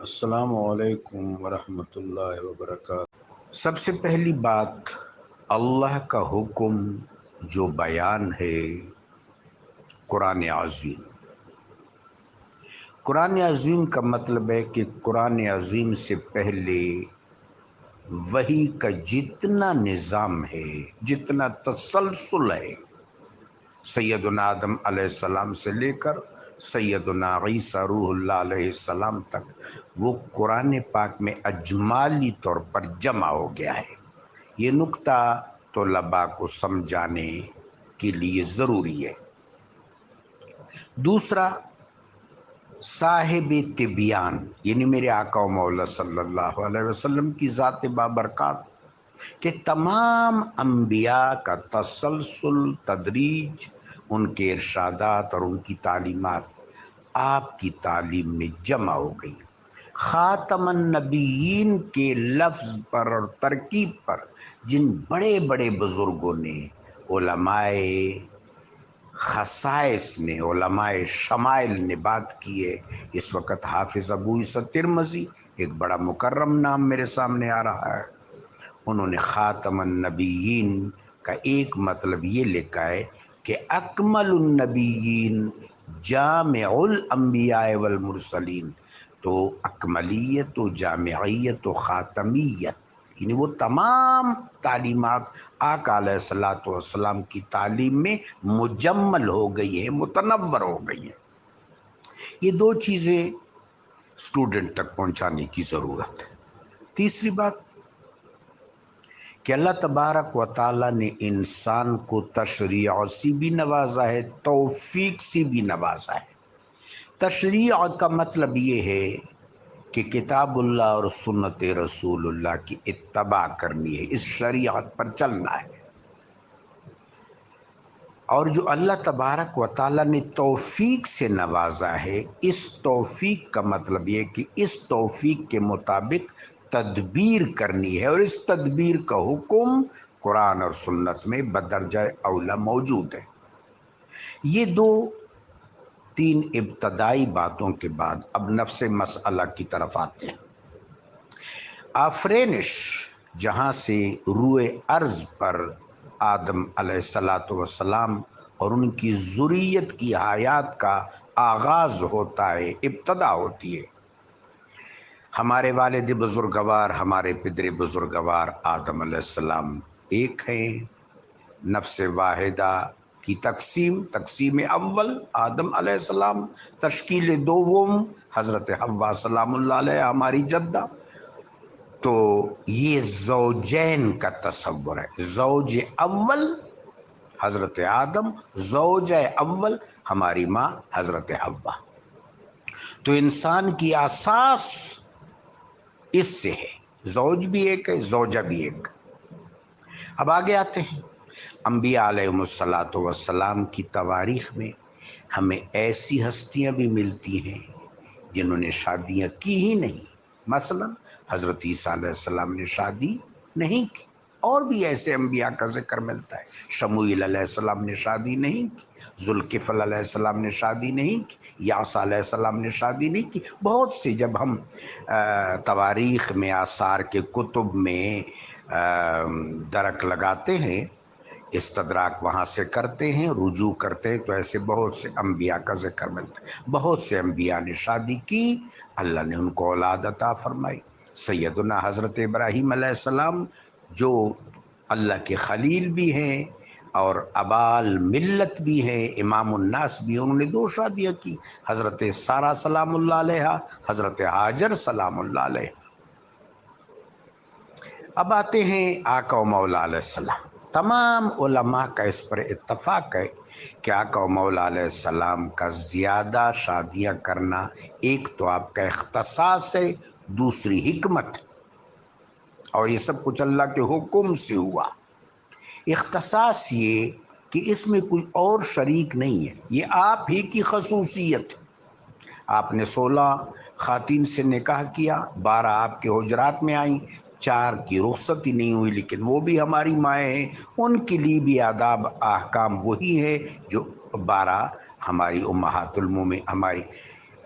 السلام علیکم ورحمۃ اللہ وبرکاتہ۔ سب سے پہلی بات، اللہ کا حکم جو بیان ہے قرآن عظیم۔ قرآن عظیم کا مطلب ہے کہ قرآن عظیم سے پہلے وحی کا جتنا نظام ہے، جتنا تسلسل ہے، سیدنا آدم علیہ السلام سے لے کر سیدنا عیسیٰ روح اللہ علیہ السلام تک، وہ قرآن پاک میں اجمالی طور پر جمع ہو گیا ہے۔ یہ نقطہ طلباء کو سمجھانے کے لیے ضروری ہے۔ دوسرا، صاحب تبیان یعنی میرے آقا و مولا صلی اللہ علیہ وسلم کی ذات بابرکات کہ تمام انبیاء کا تسلسل، تدریج، ان کے ارشادات اور ان کی تعلیمات آپ کی تعلیم میں جمع ہو گئی۔ خاتم النبیین کے لفظ پر اور ترکیب پر جن بڑے بڑے بزرگوں نے، علماء خصائص نے، علماء شمائل نے بات کی ہے، اس وقت حافظ ابو عیسیٰ ترمذی، ایک بڑا مکرم نام میرے سامنے آ رہا ہے، انہوں نے خاتم النبیین کا ایک مطلب یہ لکھا ہے کہ اکمل النبیین جامع الانبیاء والمرسلین، تو اکملیت و جامعیت و خاتمیت یعنی وہ تمام تعلیمات آقا علیہ الصلوۃ والسلام کی تعلیم میں مجمل ہو گئی ہیں، متنور ہو گئی ہیں۔ یہ دو چیزیں اسٹوڈنٹ تک پہنچانے کی ضرورت ہے۔ تیسری بات کہ اللہ تبارک و تعالیٰ نے انسان کو تشریع سے بھی نوازا ہے، توفیق سے بھی نوازا ہے۔ تشریع کا مطلب یہ ہے کہ کتاب اللہ اور سنت رسول اللہ کی اتباع کرنی ہے، اس شریعت پر چلنا ہے۔ اور جو اللہ تبارک و تعالیٰ نے توفیق سے نوازا ہے، اس توفیق کا مطلب یہ کہ اس توفیق کے مطابق تدبیر کرنی ہے، اور اس تدبیر کا حکم قرآن اور سنت میں بدرجہ اولا موجود ہے۔ یہ دو تین ابتدائی باتوں کے بعد اب نفس مسئلہ کی طرف آتے ہیں۔ آفرینش، جہاں سے روئے ارض پر آدم علیہ السلام اور ان کی ذریت کی حیات کا آغاز ہوتا ہے، ابتدا ہوتی ہے۔ ہمارے والد بزرگوار، ہمارے پدر بزرگوار آدم علیہ السلام ایک ہیں۔ نفس واحدہ کی تقسیم اول آدم علیہ السلام، تشکیل دوم حضرت حوا سلام اللہ علیہ ہماری جدہ۔ تو یہ زوجین کا تصور ہے، زوج اول حضرت آدم، زوجہ اول ہماری ماں حضرت حوا۔ تو انسان کی اساس اس سے ہے، زوج بھی ایک ہے، زوجہ بھی ایک۔ اب آگے آتے ہیں، انبیاء علیہم السلام کی تواریخ میں ہمیں ایسی ہستیاں بھی ملتی ہیں جنہوں نے شادیاں کی ہی نہیں۔ مثلا حضرت عیسیٰ علیہ السلام نے شادی نہیں کی، اور بھی ایسے انبیاء کا ذکر ملتا ہے۔ شموئیل علیہ السلام نے شادی نہیں کی، ذوالکفل علیہ السلام نے شادی نہیں کی، یاسع علیہ السلام نے شادی نہیں کی۔ بہت سے جب ہم تواریخ میں، آثار کے کتب میں درک لگاتے ہیں، استدراک وہاں سے کرتے ہیں، رجوع کرتے ہیں، تو ایسے بہت سے انبیاء کا ذکر ملتا ہے۔ بہت سے انبیاء نے شادی کی، اللہ نے ان کو اولاد عطا فرمائی۔ سیدنا حضرت ابراہیم علیہ السلام جو اللہ کے خلیل بھی ہیں اور ابال ملت بھی ہیں، امام الناس بھی ہیں، انہوں نے دو شادیاں کی، حضرت سارہ سلام اللہ علیہ، حضرت ہاجر سلام اللہ علیہ۔ اب آتے ہیں آقا و مولا علیہ السلام۔ تمام علماء کا اس پر اتفاق ہے کہ آقا و مولا علیہ السلام کا زیادہ شادیاں کرنا، ایک تو آپ کا اختصاص ہے، دوسری حکمت، اور یہ سب کچھ اللہ کے حکم سے ہوا۔ اختصاص یہ کہ اس میں کوئی اور شریک نہیں ہے، یہ آپ ہی کی خصوصیت ہے۔ آپ نے 16 خواتین سے نکاح کیا، 12 آپ کے حجرات میں آئیں، 4 کی رخصتی نہیں ہوئی، لیکن وہ بھی ہماری مائیں ہیں، ان کے لیے بھی آداب احکام وہی ہے جو 12 ہماری امہات المومنین، ہماری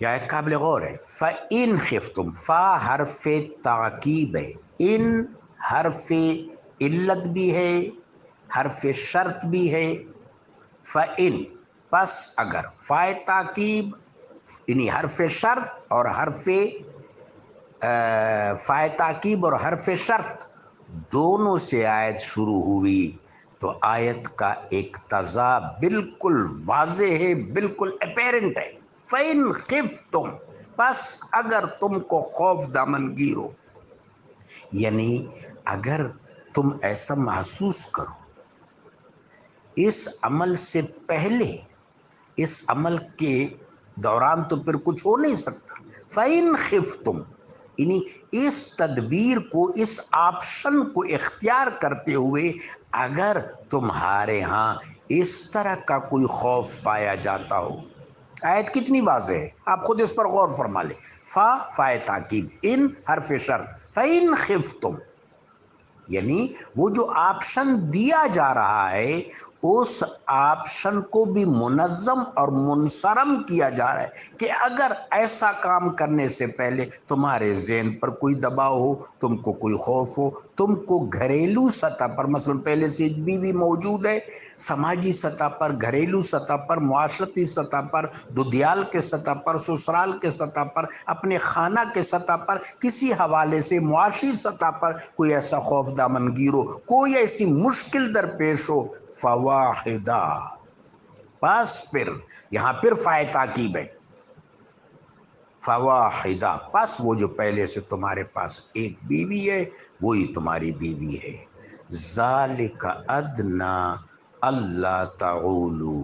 یہ آیت قابل غور ہے. فَإِنْ خِفْتُمْ، فا حرف تعقیب ہے، ان حرف علت بھی ہے، حرف شرط بھی ہے. فَإِنْ پس اگر، فائے تاکیب یعنی حرف شرط اور حرف فائے تاکیب اور حرف شرط دونوں سے آیت شروع ہوئی تو آیت کا اقتضا بالکل واضح ہے، بالکل اپیرنٹ ہے. فَإِنْ خِفْتُمْ پس اگر تم کو خوف دامنگیر ہو، یعنی اگر تم ایسا محسوس کرو اس عمل سے پہلے، اس عمل کے دوران تو پھر کچھ ہو نہیں سکتا. فَإِنْ خِفْتُمْ یعنی اس تدبیر کو، اس آپشن کو اختیار کرتے ہوئے اگر تمہارے ہاں اس طرح کا کوئی خوف پایا جاتا ہو. آیت کتنی واضح ہے، آپ خود اس پر غور فرما لیں. فائے تاکیب، ان حرف شرط، فَإِنْ خِفْتُمْ یعنی وہ جو آپشن دیا جا رہا ہے اس آپشن کو بھی منظم اور منصرم کیا جا رہا ہے کہ اگر ایسا کام کرنے سے پہلے تمہارے ذہن پر کوئی دباؤ ہو، تم کو کوئی خوف ہو، تم کو گھریلو سطح پر مثلا پہلے سے بیوی موجود ہے، سماجی سطح پر، گھریلو سطح پر، معاشرتی سطح پر، دودیال کے سطح پر، سسرال کے سطح پر، اپنے خانہ کے سطح پر، کسی حوالے سے معاشی سطح پر کوئی ایسا خوف دامنگیر ہو، کوئی ایسی مشکل درپیش ہو. فواحدہ بس پھر یہاں پھر فائے تاکیب ہے. فواحدہ پس وہ جو پہلے سے تمہارے پاس ایک بیوی ہے وہی تمہاری بیوی ہے. ذالک ادنا اللہ تعولو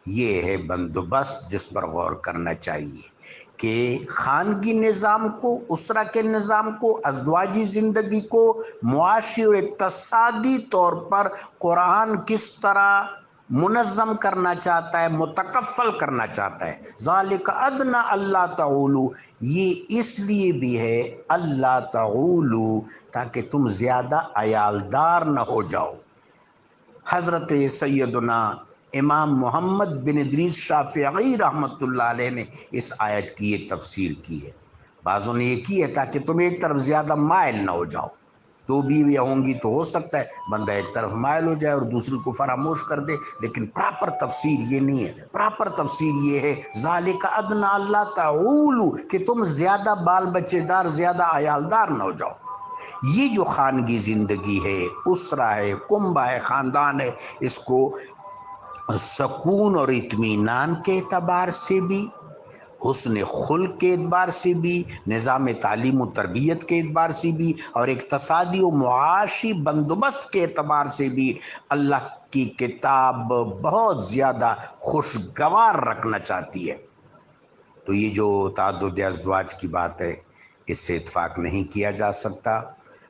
یہ ہے بندوبست جس پر غور کرنا چاہیے کہ خانگی نظام کو، اسرہ کے نظام کو، ازدواجی زندگی کو معاشی اور اقتصادی طور پر قرآن کس طرح منظم کرنا چاہتا ہے، متکفل کرنا چاہتا ہے. ذالک ادنا اللہ تعولو یہ اس لیے بھی ہے اللہ تعولو تاکہ تم زیادہ عیالدار نہ ہو جاؤ. حضرت سیدنا امام محمد بن ادریس شافعی رحمۃ اللہ علیہ نے اس آیت کی یہ تفسیر کی ہے. بعضوں نے یہ کی ہے تاکہ تم ایک طرف زیادہ مائل نہ ہو جاؤ. دو بیویاں ہوں گی تو ہو سکتا ہے بندہ ایک طرف مائل ہو جائے اور دوسری کو فراموش کر دے، لیکن پراپر تفسیر یہ نہیں ہے. پراپر تفسیر یہ ہے ذالک ادنا اللہ تعولو کہ تم زیادہ بال بچے دار، زیادہ عیالدار نہ ہو جاؤ. یہ جو خانگی زندگی ہے، اسرہ ہے، کنبہ ہے، خاندان ہے، اس کو سکون اور اطمینان کے اعتبار سے بھی، حسن خلق کے اعتبار سے بھی، نظام تعلیم و تربیت کے اعتبار سے بھی، اور اقتصادی و معاشی بندوبست کے اعتبار سے بھی اللہ کی کتاب بہت زیادہ خوشگوار رکھنا چاہتی ہے. تو یہ جو تعدد ازدواج کی بات ہے اس سے اتفاق نہیں کیا جا سکتا،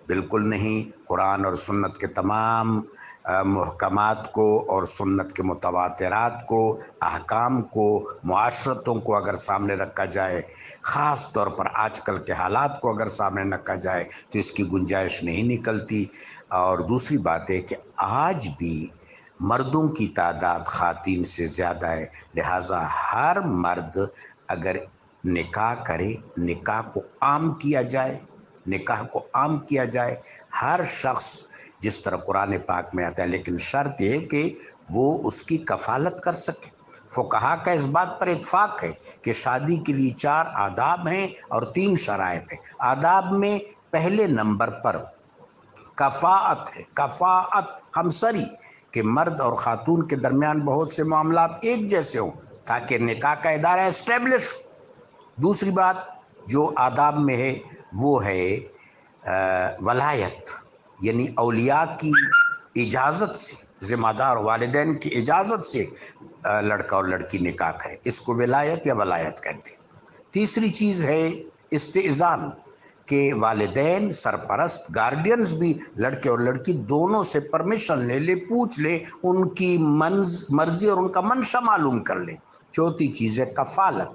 بالکل نہیں. قرآن اور سنت کے تمام محکمات کو اور سنت کے متواترات کو، احکام کو، معاشرتوں کو اگر سامنے رکھا جائے، خاص طور پر آج کل کے حالات کو اگر سامنے رکھا جائے تو اس کی گنجائش نہیں نکلتی. اور دوسری بات ہے کہ آج بھی مردوں کی تعداد خواتین سے زیادہ ہے، لہٰذا ہر مرد اگر نکاح کرے، نکاح کو عام کیا جائے، نکاح کو عام کیا جائے، ہر شخص جس طرح قرآن پاک میں آتا ہے، لیکن شرط یہ کہ وہ اس کی کفالت کر سکے. فقہا کا اس بات پر اتفاق ہے کہ شادی کے لیے 4 آداب ہیں اور 3 شرائط ہیں. آداب میں پہلے نمبر پر کفاءت ہے، کفاءت ہمسری، کہ مرد اور خاتون کے درمیان بہت سے معاملات ایک جیسے ہوں تاکہ نکاح کا ادارہ اسٹیبلش ہو. دوسری بات جو آداب میں ہے وہ ہے ولایت، یعنی اولیاء کی اجازت سے، ذمہ دار والدین کی اجازت سے لڑکا اور لڑکی نکاح کرے، اس کو ولایت یا ولایت کہتے ہیں. تیسری چیز ہے استئذان، کہ والدین، سرپرست، گارڈینز بھی لڑکے اور لڑکی دونوں سے پرمیشن لے لے، پوچھ لے، ان کی مرضی اور ان کا منشا معلوم کر لے. چوتھی چیز ہے کفالت،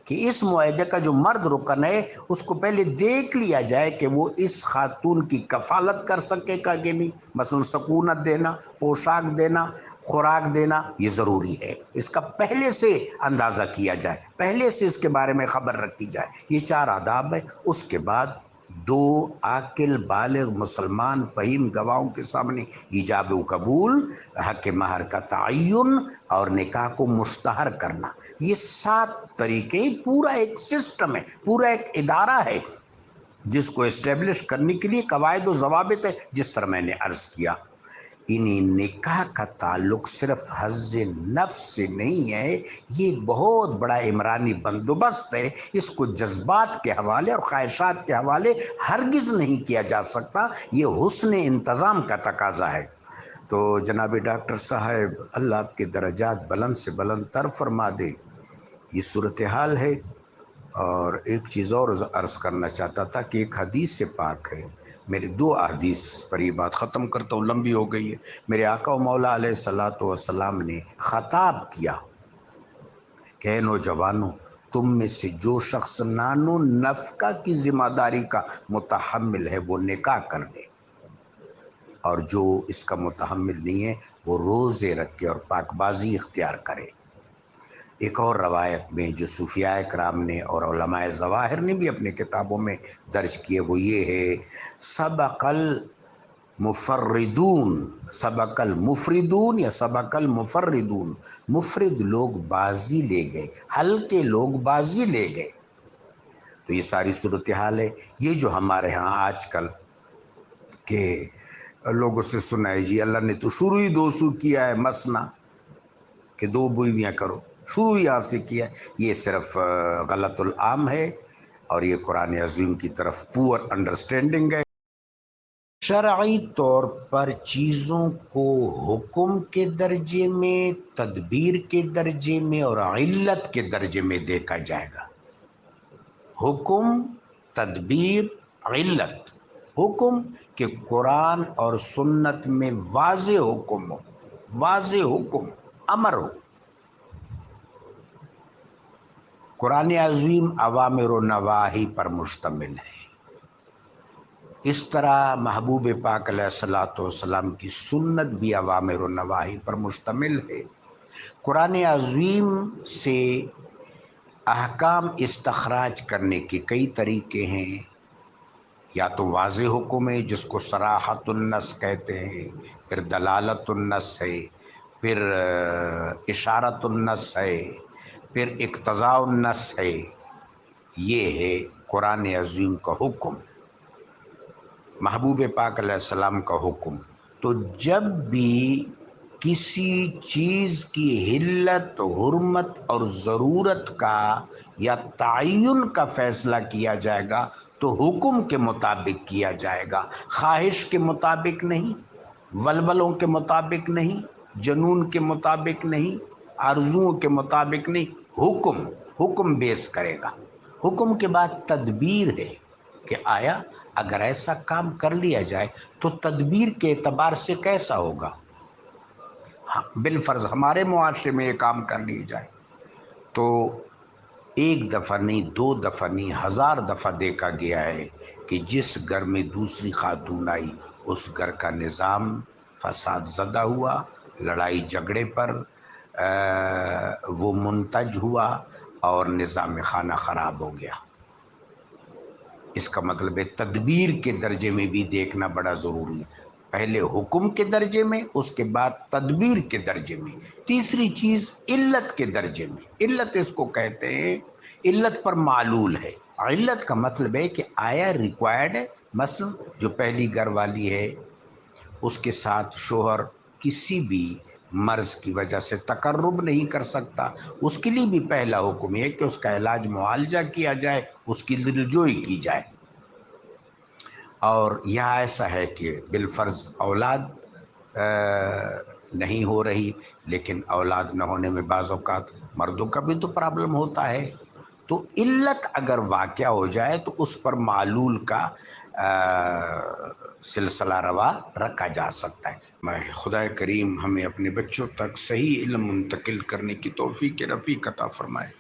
کہ اس معاہدے کا جو مرد رکن ہے اس کو پہلے دیکھ لیا جائے کہ وہ اس خاتون کی کفالت کر سکے گا کہ نہیں، مثلا سکونت دینا، پوشاک دینا، خوراک دینا، یہ ضروری ہے، اس کا پہلے سے اندازہ کیا جائے، پہلے سے اس کے بارے میں خبر رکھی جائے، یہ 4 آداب ہے۔ اس کے بعد 2 عاقل بالغ مسلمان فہیم گواہوں کے سامنے ایجاب و قبول، حق مہر کا تعین اور نکاح کو مشتہر کرنا، یہ 7 طریقے، پورا ایک سسٹم ہے، پورا ایک ادارہ ہے جس کو اسٹیبلش کرنے کے لیے قواعد و ضوابط ہے، جس طرح میں نے عرض کیا۔ انہیں نکاح کا تعلق صرف حظ نفس سے نہیں ہے، یہ بہت بڑا عمرانی بندوبست ہے، اس کو جذبات کے حوالے اور خواہشات کے حوالے ہرگز نہیں کیا جا سکتا، یہ حسن انتظام کا تقاضا ہے۔ تو جناب ڈاکٹر صاحب اللہ آپ کے درجات بلند سے بلند تر فرما دے، یہ صورتحال ہے۔ اور ایک چیز اور عرض کرنا چاہتا تھا کہ ایک حدیث سے پاک ہے، میرے 2 احادیث پر یہ بات ختم کرتا ہوں، لمبی ہو گئی ہے۔ میرے آقا و مولا علیہ الصلوۃ والسلام نے خطاب کیا کہ اے نوجوانوں، تم میں سے جو شخص نان و نفقہ کی ذمہ داری کا متحمل ہے وہ نکاح کر لے، اور جو اس کا متحمل نہیں ہے وہ روزے رکھے اور پاک بازی اختیار کرے۔ ایک اور روایت میں جو صوفیاء کرام نے اور علماء ظواہر نے بھی اپنے کتابوں میں درج کیے وہ یہ ہے، سبق المفردون، سبق المفردون یا سبق المفردون، مفرد لوگ بازی لے گئے، ہلکے لوگ بازی لے گئے۔ تو یہ ساری صورتحال ہے۔ یہ جو ہمارے ہاں آج کل کہ لوگوں سے سنا ہے جی اللہ نے تو شروع ہی 200 کیا ہے مثنا، کہ 2 بیویاں کرو، شروع یہاں سے کیا، یہ صرف غلط العام ہے، اور یہ قرآن عظیم کی طرف پور انڈرسٹینڈنگ ہے۔ شرعی طور پر چیزوں کو حکم کے درجے میں، تدبیر کے درجے میں اور علت کے درجے میں دیکھا جائے گا۔ حکم، تدبیر، علت۔ حکم کہ قرآن اور سنت میں واضح حکم ہو، واضح حکم، امر ہو۔ قرآن عظیم اوامر و نواہی پر مشتمل ہے، اس طرح محبوب پاک علیہ الصلوۃ والسلام کی سنت بھی اوامر و نواہی پر مشتمل ہے۔ قرآن عظیم سے احکام استخراج کرنے کے کئی طریقے ہیں، یا تو واضح حکم ہے جس کو صراحت النص کہتے ہیں، پھر دلالت النص ہے، پھر اشارت النص ہے، پھر اقتضاء النص ہے۔ یہ ہے قرآن عظیم کا حکم، محبوب پاک علیہ السلام کا حکم۔ تو جب بھی کسی چیز کی علت، حرمت اور ضرورت کا یا تعین کا فیصلہ کیا جائے گا تو حکم کے مطابق کیا جائے گا، خواہش کے مطابق نہیں، ولولوں کے مطابق نہیں، جنون کے مطابق نہیں، آرزوؤں کے مطابق نہیں، حکم بیس کرے گا۔ حکم کے بعد تدبیر ہے کہ آیا اگر ایسا کام کر لیا جائے تو تدبیر کے اعتبار سے کیسا ہوگا۔ بالفرض ہمارے معاشرے میں یہ کام کر لی جائے تو 1 دفعہ نہیں، 2 دفعہ نہیں، 1000 دفعہ دیکھا گیا ہے کہ جس گھر میں دوسری خاتون آئی اس گھر کا نظام فساد زدہ ہوا، لڑائی جھگڑے پر وہ منتج ہوا اور نظام خانہ خراب ہو گیا۔ اس کا مطلب ہے تدبیر کے درجے میں بھی دیکھنا بڑا ضروری ہے، پہلے حکم کے درجے میں، اس کے بعد تدبیر کے درجے میں، تیسری چیز علت کے درجے میں۔ علت اس کو کہتے ہیں، علت پر معلول ہے۔ علت کا مطلب ہے کہ آیا ریکوائرڈ ہے، مثلا جو پہلی گھر والی ہے اس کے ساتھ شوہر کسی بھی مرض کی وجہ سے تقرب نہیں کر سکتا، اس کے لیے بھی پہلا حکم ہے کہ اس کا علاج معالجہ کیا جائے، اس کی دلجوئی کی جائے۔ اور یہاں ایسا ہے کہ بالفرض اولاد نہیں ہو رہی، لیکن اولاد نہ ہونے میں بعض اوقات مردوں کا بھی تو پرابلم ہوتا ہے، تو علت اگر واقع ہو جائے تو اس پر معلول کا سلسلہ روا رکھا جا سکتا ہے۔ میں خدا کریم ہمیں اپنے بچوں تک صحیح علم منتقل کرنے کی توفیق رفیق عطا فرمائے۔